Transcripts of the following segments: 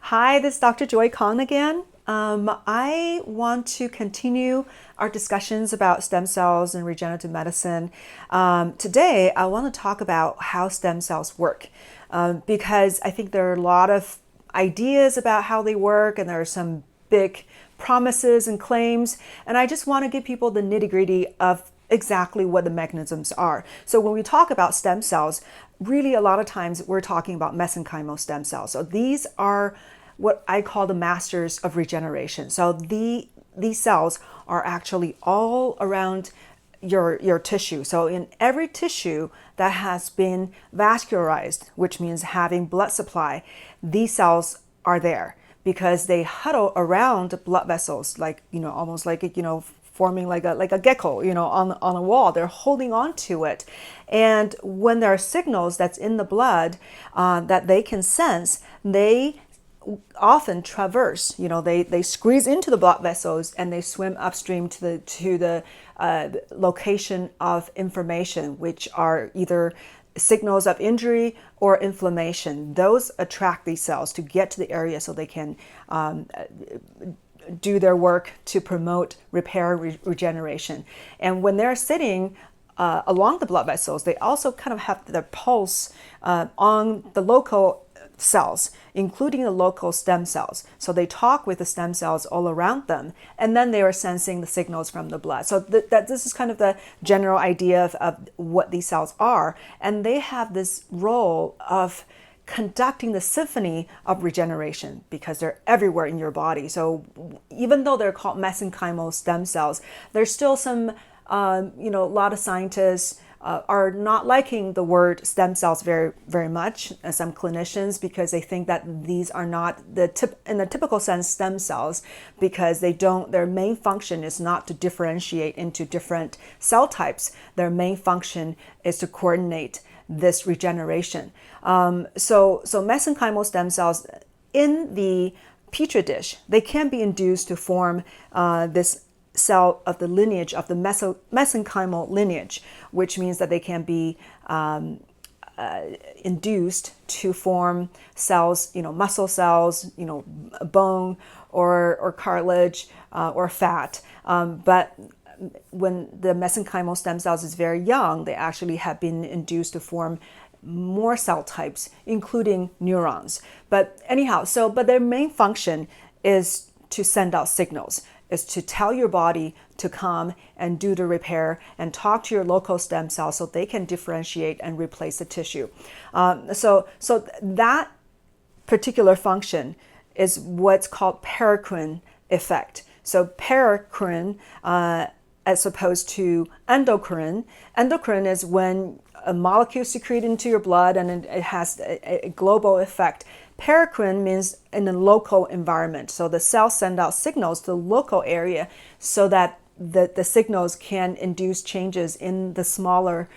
Hi, this is Dr. Joy Kong again. I want to continue our discussions about stem cells and regenerative medicine. Today, I want to talk about how stem cells work because I think there are a lot of ideas about how they work, and there are some big promises and claims. And I just want to give people the nitty-gritty of exactly what the mechanisms are. So when we talk about stem cells, really a lot of times we're talking about mesenchymal stem cells. So these are what I call the masters of regeneration. So these cells are actually all around your tissue. So in every tissue that has been vascularized, which means having blood supply, these cells are there because they huddle around blood vessels, like, almost like, forming like a gecko, on a wall. They're holding on to it. And when there are signals that's in the blood that they can sense, they often traverse, they squeeze into the blood vessels and they swim upstream to the location of inflammation, which are either signals of injury or inflammation. Those attract these cells to get to the area so they can do their work to promote repair, regeneration. And when they're sitting along the blood vessels, they also kind of have their pulse on the local cells, including the local stem cells. So they talk with the stem cells all around them, and then they are sensing the signals from the blood. So this is kind of the general idea of what these cells are. And they have this role of conducting the symphony of regeneration because they're everywhere in your body. So even though they're called mesenchymal stem cells, there's still some, a lot of scientists are not liking the word stem cells very, very much, some clinicians, because they think that these are not in the typical sense stem cells, because their main function is not to differentiate into different cell types. Their main function is to coordinate this regeneration. So mesenchymal stem cells in the petri dish, they can be induced to form this cell of the lineage of the mesenchymal lineage, which means that they can be induced to form cells, muscle cells, bone or cartilage or fat. But when the mesenchymal stem cells is very young, they actually have been induced to form more cell types, including neurons. But anyhow, but their main function is to send out signals, is to tell your body to come and do the repair and talk to your local stem cells so they can differentiate and replace the tissue. So that particular function is what's called paracrine effect. So paracrine, as opposed to endocrine. Endocrine is when a molecule secreted into your blood and it has a global effect. Paracrine means in a local environment. So the cells send out signals to the local area so that the signals can induce changes in the smaller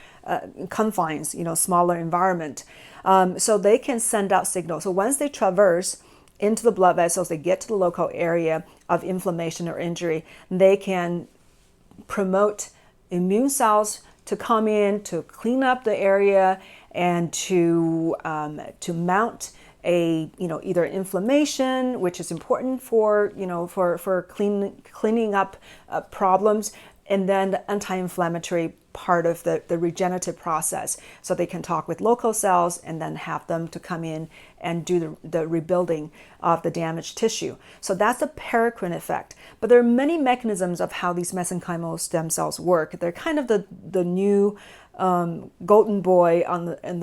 confines, smaller environment. So they can send out signals. So once they traverse into the blood vessels, they get to the local area of inflammation or injury, they can promote immune cells to come in to clean up the area and to mount a either inflammation, which is important for cleaning up problems, and then the anti-inflammatory part of the regenerative process. So they can talk with local cells and then have them to come in and do the rebuilding of the damaged tissue. So that's the paracrine effect. But there are many mechanisms of how these mesenchymal stem cells work. They're kind of the new golden boy in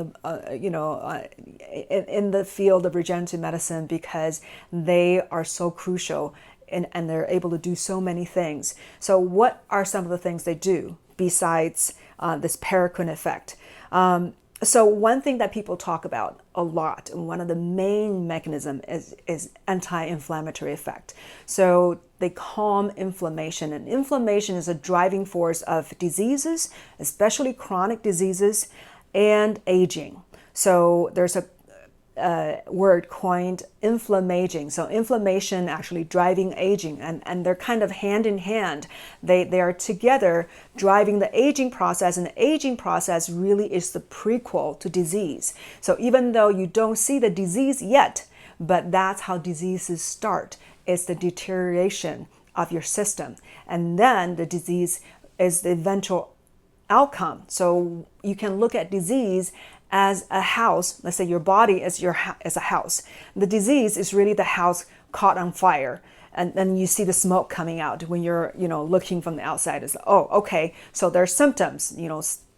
the field of regenerative medicine, because they are so crucial and they're able to do so many things. So what are some of the things they do besides this paracrine effect? So one thing that people talk about a lot, and one of the main mechanisms is anti-inflammatory effect. So they calm inflammation, and inflammation is a driving force of diseases, especially chronic diseases and aging. So there's a word coined inflammaging. So inflammation actually driving aging, and they're kind of hand in hand. They are together driving the aging process, and the aging process really is the prequel to disease. So even though you don't see the disease yet, but that's how diseases start. It's the deterioration of your system. And then the disease is the eventual outcome. So you can look at disease as a house. Let's say your body is as a house. The disease is really the house caught on fire. And then you see the smoke coming out when you're, looking from the outside. It's like, oh, okay, so there's symptoms,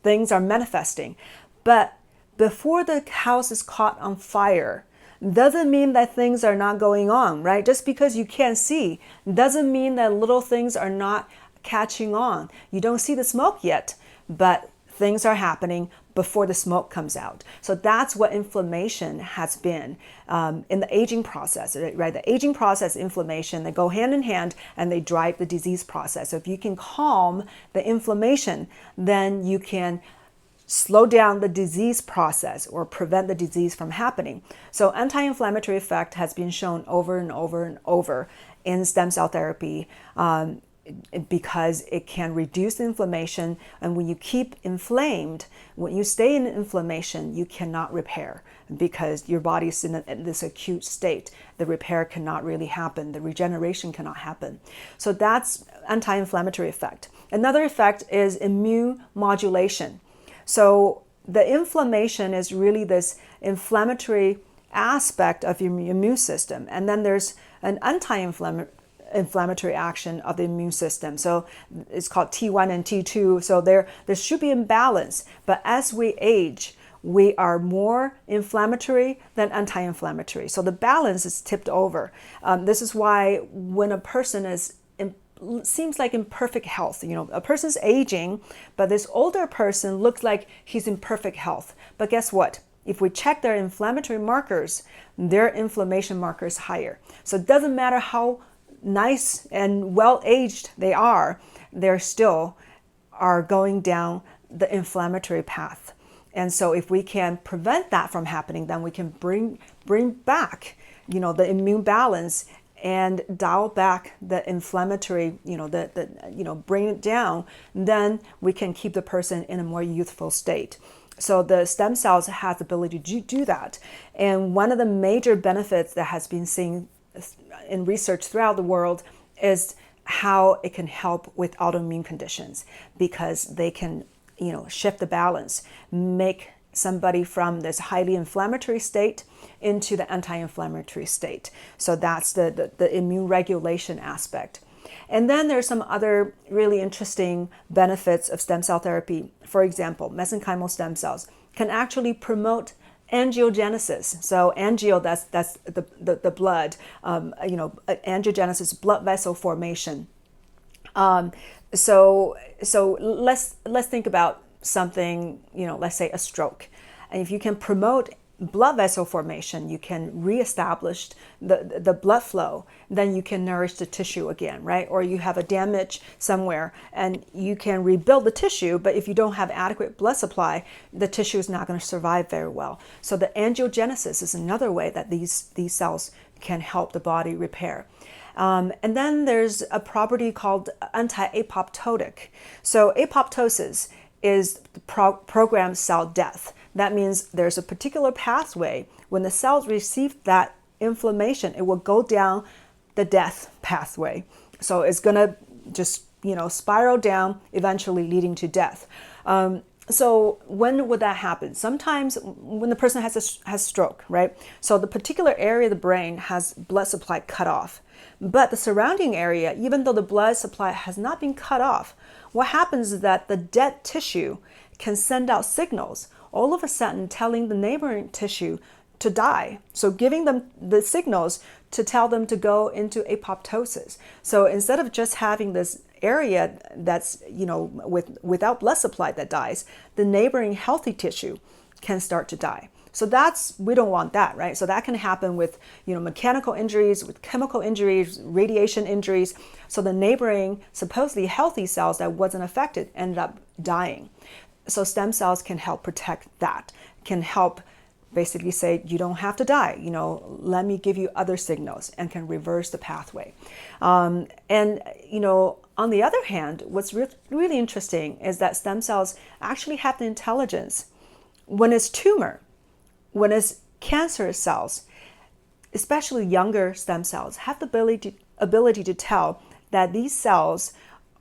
things are manifesting. But before the house is caught on fire, doesn't mean that things are not going on, right? Just because you can't see doesn't mean that little things are not catching on. You don't see the smoke yet, but things are happening before the smoke comes out. So that's what inflammation has been in the aging process, right? The aging process, inflammation, they go hand in hand and they drive the disease process. So if you can calm the inflammation, then you can slow down the disease process or prevent the disease from happening. So anti-inflammatory effect has been shown over and over and over in stem cell therapy, because it can reduce inflammation. And when you keep inflamed, when you stay in inflammation, you cannot repair because your body is in this acute state. The repair cannot really happen. The regeneration cannot happen. So that's anti-inflammatory effect. Another effect is immune modulation. So the inflammation is really this inflammatory aspect of your immune system. And then there's an anti-inflammatory action of the immune system. So it's called T1 and T2. So there should be imbalance. But as we age, we are more inflammatory than anti-inflammatory. So the balance is tipped over. This is why when a person seems like in perfect health, a person's aging, but this older person looks like he's in perfect health. But guess what? If we check their inflammatory markers, their inflammation marker is higher. So it doesn't matter how nice and well-aged they are, they're still are going down the inflammatory path. And so if we can prevent that from happening, then we can bring back, the immune balance and dial back the inflammatory, bring it down, then we can keep the person in a more youthful state. So the stem cells has the ability to do that. And one of the major benefits that has been seen in research throughout the world is how it can help with autoimmune conditions, because they can, shift the balance, make somebody from this highly inflammatory state into the anti-inflammatory state. So that's the immune regulation aspect. And then there's some other really interesting benefits of stem cell therapy. For example, mesenchymal stem cells can actually promote angiogenesis. So angio, that's the blood, angiogenesis, blood vessel formation. So let's think about something, let's say a stroke. And if you can promote blood vessel formation, you can reestablish the blood flow, then you can nourish the tissue again, right? Or you have a damage somewhere and you can rebuild the tissue, but if you don't have adequate blood supply, the tissue is not going to survive very well. So the angiogenesis is another way that these cells can help the body repair. And then there's a property called anti-apoptotic. So apoptosis is the programmed cell death. That means there's a particular pathway. When the cells receive that inflammation, it will go down the death pathway. So it's going to just, spiral down, eventually leading to death. So when would that happen? Sometimes when the person has stroke, right? So the particular area of the brain has blood supply cut off. But the surrounding area, even though the blood supply has not been cut off, what happens is that the dead tissue can send out signals all of a sudden telling the neighboring tissue to die. So giving them the signals to tell them to go into apoptosis. So instead of just having this area that's, without blood supply that dies, the neighboring healthy tissue can start to die. So we don't want that, right? So that can happen with, mechanical injuries, with chemical injuries, radiation injuries. So the neighboring supposedly healthy cells that wasn't affected ended up dying. So stem cells can help protect that, can help basically say, you don't have to die, let me give you other signals, and can reverse the pathway. On the other hand, what's really interesting is that stem cells actually have the intelligence when it's tumor, when it's cancer cells, especially younger stem cells, have the ability to tell that these cells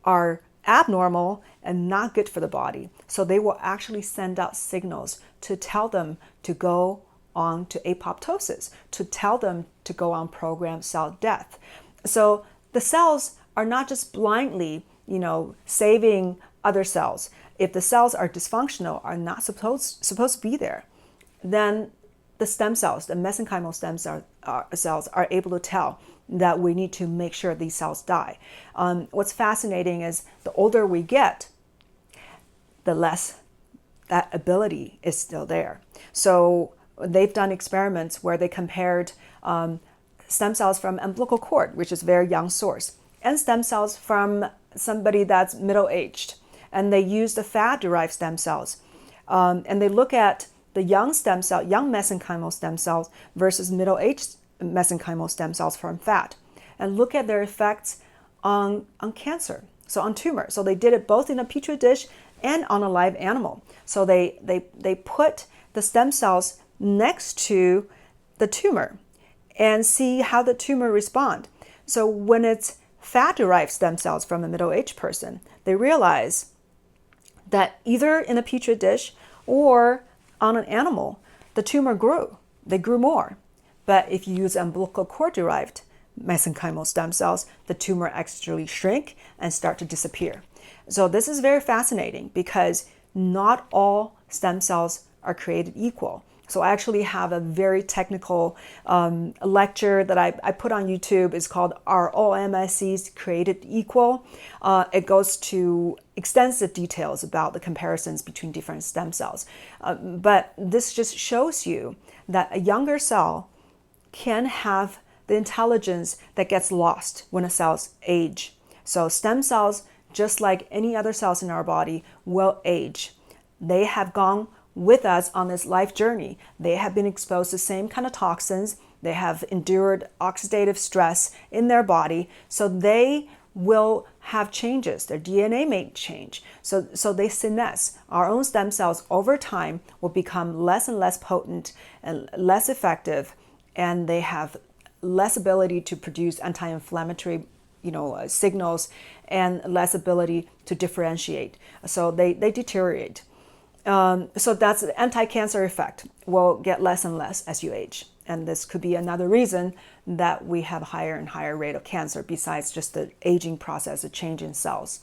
are abnormal and not good for the body. So they will actually send out signals to tell them to go on to apoptosis, to tell them to go on programmed cell death. So the cells are not just blindly, saving other cells. If the cells are dysfunctional, are not supposed to be there, then the stem cells, the mesenchymal stem cells are able to tell that we need to make sure these cells die. What's fascinating is the older we get, the less that ability is still there. So they've done experiments where they compared stem cells from umbilical cord, which is a very young source, and stem cells from somebody that's middle-aged. And they use the fat-derived stem cells. And they look at the young mesenchymal stem cells versus middle-aged mesenchymal stem cells from fat, and look at their effects on cancer, so on tumor. So they did it both in a petri dish and on a live animal. So they put the stem cells next to the tumor and see how the tumor respond. So when it's fat-derived stem cells from a middle-aged person, they realize that either in a petri dish or on an animal, the tumor grew. They grew more. But if you use umbilical cord-derived mesenchymal stem cells, the tumor actually shrink and start to disappear. So this is very fascinating because not all stem cells are created equal. So I actually have a very technical lecture that I put on YouTube. It's called Are All MSCs Created Equal? It goes to extensive details about the comparisons between different stem cells. But this just shows you that a younger cell can have the intelligence that gets lost when a cell's age. So stem cells, just like any other cells in our body, will age. They have gone with us on this life journey. They have been exposed to the same kind of toxins. They have endured oxidative stress in their body. So they will have changes. Their DNA may change. So they senesce. Our own stem cells over time will become less and less potent and less effective, and they have less ability to produce anti-inflammatory signals and less ability to differentiate. So they deteriorate. So that's the anti-cancer effect will get less and less as you age. And this could be another reason that we have higher and higher rate of cancer besides just the aging process, a change in cells.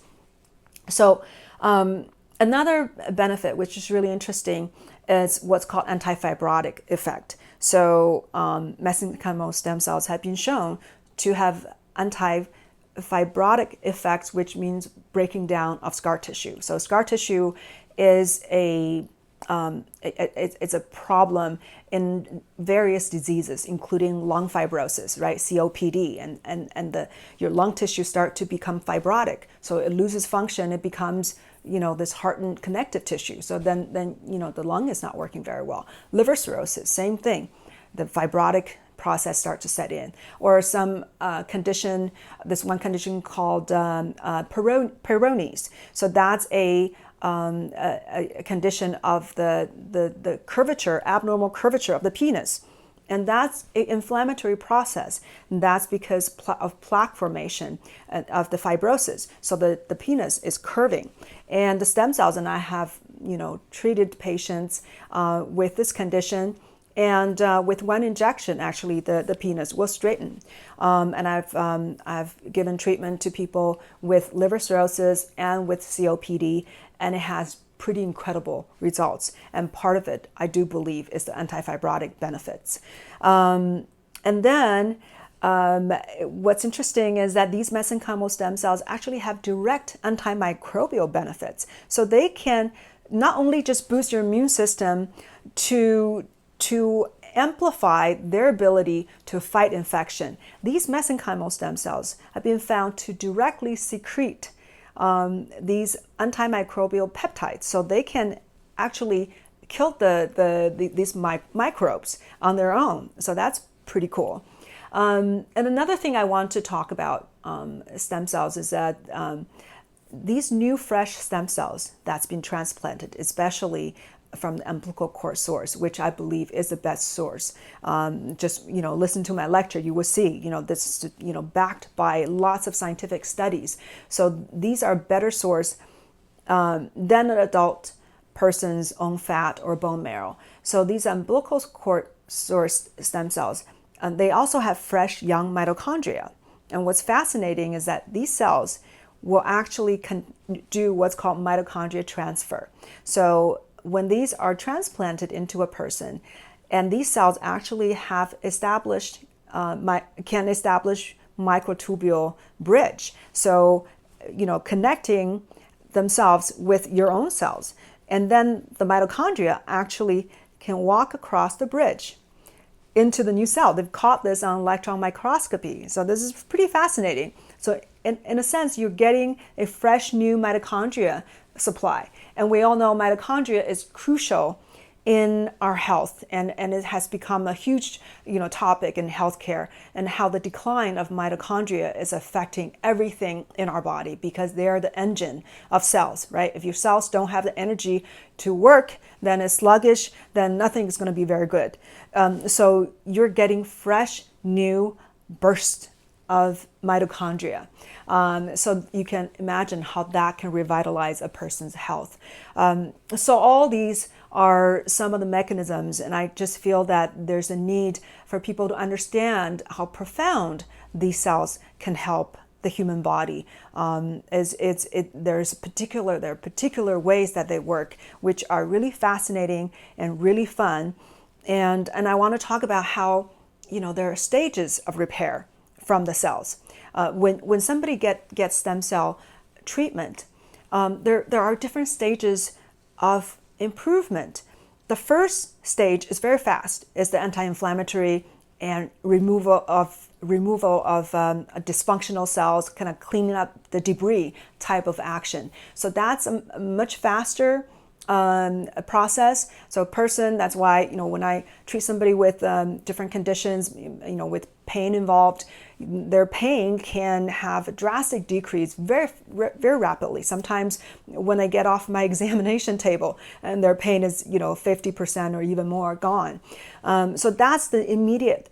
So another benefit, which is really interesting, is what's called anti-fibrotic effect. So mesenchymal stem cells have been shown to have anti-fibrotic effects, which means breaking down of scar tissue. So scar tissue is it's a problem in various diseases, including lung fibrosis, right? COPD, and your lung tissue start to become fibrotic. So it loses function. It becomes, this hardened connective tissue. So then the lung is not working very well. Liver cirrhosis, same thing. The fibrotic process starts to set in. Or some condition, this one condition called Peyronie's. So that's a condition of the curvature, abnormal curvature of the penis. And that's an inflammatory process. And that's because of plaque formation of the fibrosis. So the penis is curving. And the stem cells, and I have, treated patients with this condition. And with one injection, actually, the penis will straighten. And I've given treatment to people with liver cirrhosis and with COPD, and it has pretty incredible results. And part of it, I do believe, is the anti-fibrotic benefits. And then what's interesting is that these mesenchymal stem cells actually have direct antimicrobial benefits. So they can not only just boost your immune system to amplify their ability to fight infection. These mesenchymal stem cells have been found to directly secrete these antimicrobial peptides, so they can actually kill these microbes on their own. So that's pretty cool. And another thing I want to talk about stem cells is that these new fresh stem cells that's been transplanted, especially from the umbilical cord source, which I believe is the best source. Just, listen to my lecture, you will see, this is, backed by lots of scientific studies. So these are better source than an adult person's own fat or bone marrow. So these umbilical cord source stem cells, they also have fresh young mitochondria. And what's fascinating is that these cells will actually do what's called mitochondria transfer. So when these are transplanted into a person, and these cells actually have established, can establish microtubule bridge. So, connecting themselves with your own cells. And then the mitochondria actually can walk across the bridge into the new cell. They've caught this on electron microscopy. So this is pretty fascinating. So in a sense, you're getting a fresh new mitochondria supply. And we all know mitochondria is crucial in our health, and it has become a huge topic in healthcare, and how the decline of mitochondria is affecting everything in our body, because they are the engine of cells, right? If your cells don't have the energy to work, then it's sluggish, then nothing is going to be very good. So you're getting fresh new bursts of mitochondria. So you can imagine how that can revitalize a person's health. So all these are some of the mechanisms, and I just feel that there's a need for people to understand how profound these cells can help the human body. There are particular ways that they work, which are really fascinating and really fun. And I want to talk about how there are stages of repair from the cells. When somebody gets stem cell treatment, there are different stages of improvement. The first stage is very fast. It's the anti-inflammatory and removal of dysfunctional cells, kind of cleaning up the debris type of action. So that's a much faster process. So a person, that's why when I treat somebody with different conditions, with pain involved, their pain can have a drastic decrease very, very rapidly. Sometimes when they get off my examination table and their pain is 50% or even more gone. So that's the immediate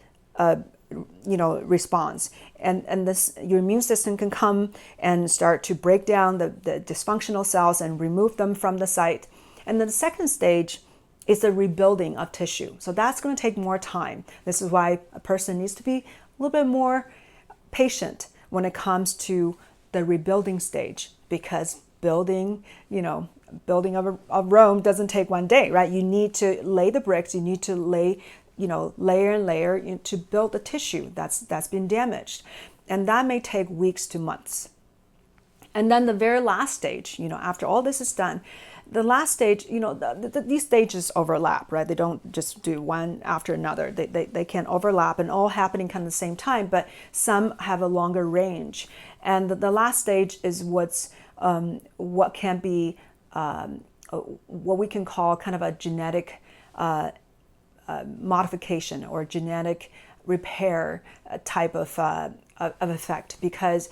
response, and this, your immune system can come and start to break down the dysfunctional cells and remove them from the site. And then the second stage is the rebuilding of tissue. So that's going to take more time. This is why a person needs to be a little bit more patient when it comes to the rebuilding stage, because building of Rome doesn't take one day, right? You need to lay the bricks, you need to lay layer and layer to build the tissue that's been damaged. And that may take weeks to months. And then the very last stage, after all this is done, the last stage, these stages overlap, right? They don't just do one after another. They can overlap and all happening kind of at the same time, but some have a longer range. And the last stage is what can be, what we can call kind of a genetic modification or genetic repair type of effect, because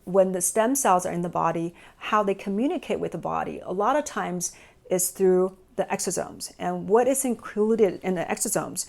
when the stem cells are in the body, how they communicate with the body a lot of times is through the exosomes. And what is included in the exosomes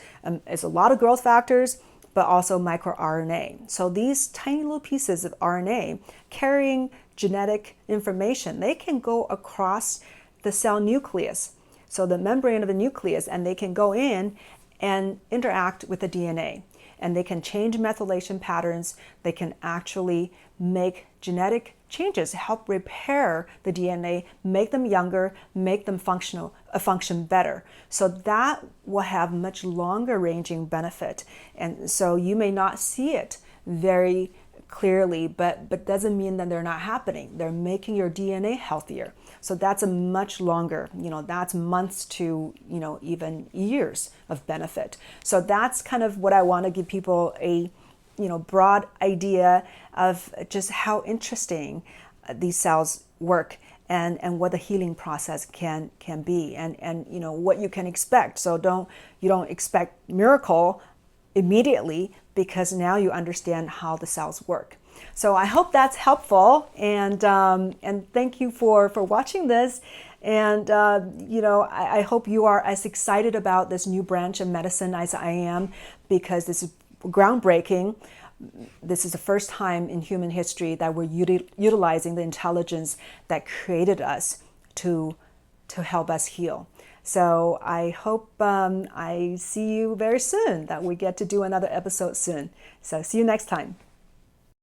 is a lot of growth factors, but also microRNA. So these tiny little pieces of RNA carrying genetic information, they can go across the cell nucleus, so the membrane of the nucleus, and they can go in and interact with the DNA. And they can change methylation patterns. They can actually make genetic changes, help repair the DNA, make them younger, make them function better. So that will have much longer ranging benefit. And so you may not see it very clearly, but doesn't mean that they're not happening. They're making your DNA healthier. So that's a much longer, that's months to, even years of benefit. So that's kind of what I want to give people a, broad idea of just how interesting these cells work and what the healing process can be, and what you can expect. So you don't expect miracle immediately, because now you understand how the cells work. So I hope that's helpful, and thank you for watching this. And, I hope you are as excited about this new branch of medicine as I am, because this is groundbreaking. This is the first time in human history that we're utilizing the intelligence that created us to help us heal. So I hope I see you very soon, that we get to do another episode soon. So see you next time.